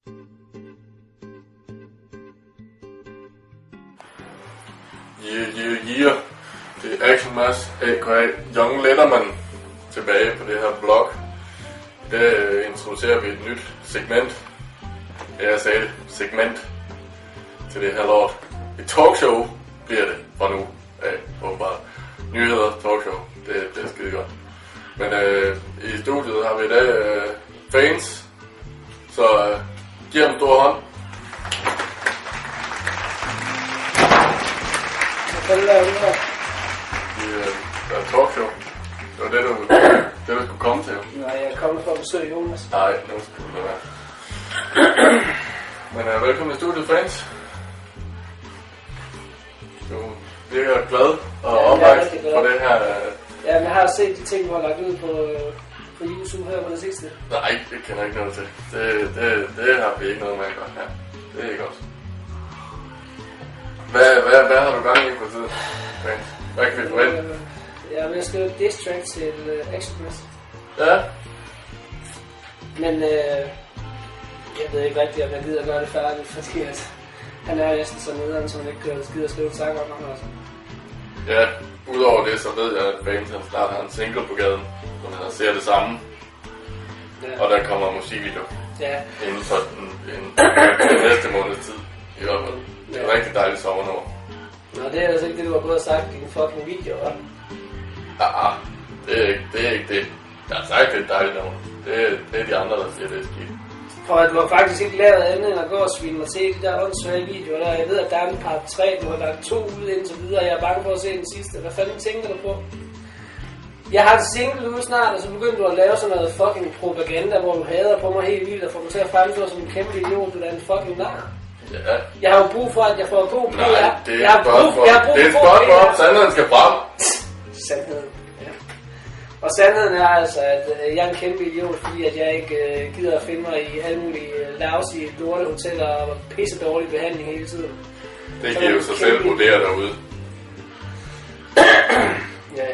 Yeah. Det er Action Mads, a.k.a. Young Letterman, tilbage på det her blog. I dag introducerer vi et nyt segment. Jeg sagde det, segment til det her lort. Et talkshow bliver det fra nu af, åbenbart. Nyheder, talkshow, det er skide godt. Men i studiet har vi i dag fans, så giv dem en stor hånd. Det er et talkshow. Det var det du skulle komme til. Nej, jeg er kommet for at besøge Jonas. Nej, nu skulle det være. Men velkommen i studiet, fans. Du virker glad og oplagt for det her. Ja, men jeg har set de ting, du har lagt ud på YouTube her på det sidste. Nej, det kender jeg ikke noget til. Det har vi ikke noget med at gøre her. Det er ikke også. Hvad har du gang i på tiden? Hvad kan vi forvente? Ja, men jeg skal jo diss track til Express. Ja. Men jeg ved ikke rigtigt, om jeg gider at gøre det færdigt, fordi at han er næsten så nederen, som han ikke gider at skrive et sang om ham også. Ja, udover det, så ved jeg, at Bands snart har en single på gaden, hvor han ser det samme. Ja. Og der kommer musikvideo. Ja. Inden for den næste måneds tid, i hvert fald. Det er rigtig dejligt sommernår. Nå, det er altså ikke det, du har gået og sagt i din fucking video, hva'? Det er ikke det. Jeg har sagt, det er et dejligt nummer. Det er de andre, der siger, det er skidt. For at du har faktisk ikke lavet andet end at gå og svine mig til de der åndssvage videoer der. Jeg ved, at der er en par 3, du har lagt 2 ud indtil videre, og jeg er bange for at se den sidste. Hvad fanden tænker du på? Jeg har en single ude snart, og så begyndte du at lave sådan noget fucking propaganda, hvor du hader på mig helt vildt og får mig til at fremstå som en kæmpe idiot. Du er en fucking nar. Ja. Jeg har jo brug for, at jeg får god PR. Nej, det er et spørgsmål, sandheden skal frem. Sandheden, ja. Og sandheden er altså, at jeg er en kæmpe idiot, fordi at jeg ikke gider at finde mig i alle mulige lousy lortehoteller og pisse dårlig behandling hele tiden. Det giver jo sig selv vurdere derude. Ja.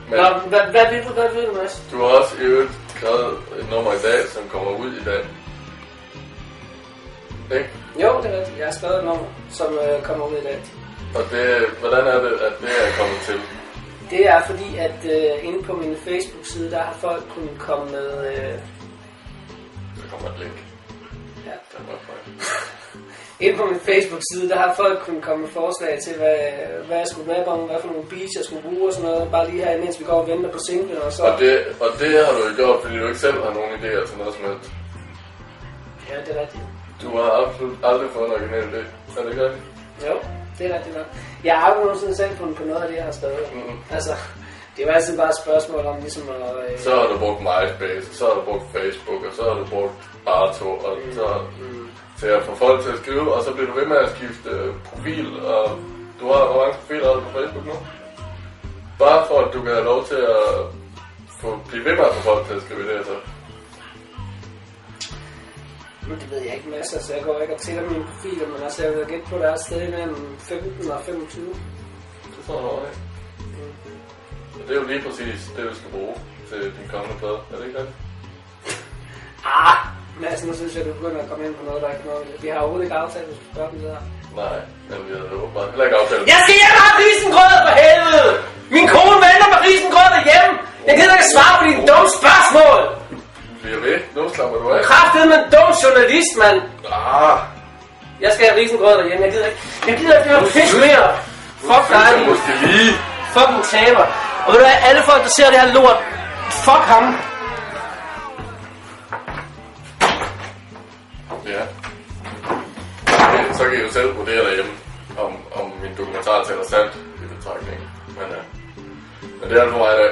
Men, nå, hvad vil du, Mads? Du har også i øvrigt skrevet et nummer i dag, som kommer ud i dag. Ikke? Jo, det er rigtigt. Jeg har skrevet et nummer, som kommer ud i dag. Og hvordan er det, at det er kommet til? Det er fordi, at inde på min Facebook-side, der har folk kunnet komme med... Så kommer et link. Ja. Inde på min Facebook-side, der har folk kunnet komme med forslag til, hvad jeg skulle rappe om, hvad for nogle beats jeg skulle bruge og sådan noget. Bare lige her, mens vi går og venter på singlen og så... Og det har du jo gjort, fordi du ikke selv har nogen idéer til noget som helst. Ja, det er rigtigt. Du har absolut aldrig fået en original idé. Er det ikke rigtigt? Jo, det er rigtigt nok. Jeg har aldrig nogensinde selv fundet på noget af det, jeg har skrevet. Altså, det er jo altid bare et spørgsmål om ligesom at... Så har du brugt MySpace, så har du brugt Facebook, og så har du brugt Barto, og så... til at få folk til at skrive, og så bliver du ved med at skifte profil, og du har hvor mange profiler på Facebook nu? Bare for at du kan have lov til at blive ved med at få folk til at skrive det, så. Det ved jeg ikke masser, så jeg går ikke og tæller mine profiler, men altså jeg vil gætte på, at der er et sted mellem 15 og 25. Det tror jeg ikke. Og det er jo lige præcis det, du skal bruge til din kommende plade, er det ikke rigtigt? Mads, nu synes jeg, du begynder at komme ind på noget, der er ikke noget. Vi har overhovedet ikke aftalt, at vi skal gøre dem der. Nej, men vi havde åbenbart heller ikke aftalt. Jeg skal hjem og have risengrød for helvede! Min kone venter med risengrød derhjemme! Jeg gider ikke svare på dine dumme spørgsmål! Bliver ved? Nu slapper du af. Kraftedeme en dum journalist, mand! Jeg skal have risengrød derhjemme, jeg gider ikke høre pis mere! Fuck dig, din fucking taber! Og ved du hvad, alle folk, der ser det her lort, fuck ham! Ja. Så kan I jo selv vurdere derhjemme, om min dokumentar taler sandt i betragtning. Men det er alt for mig i dag.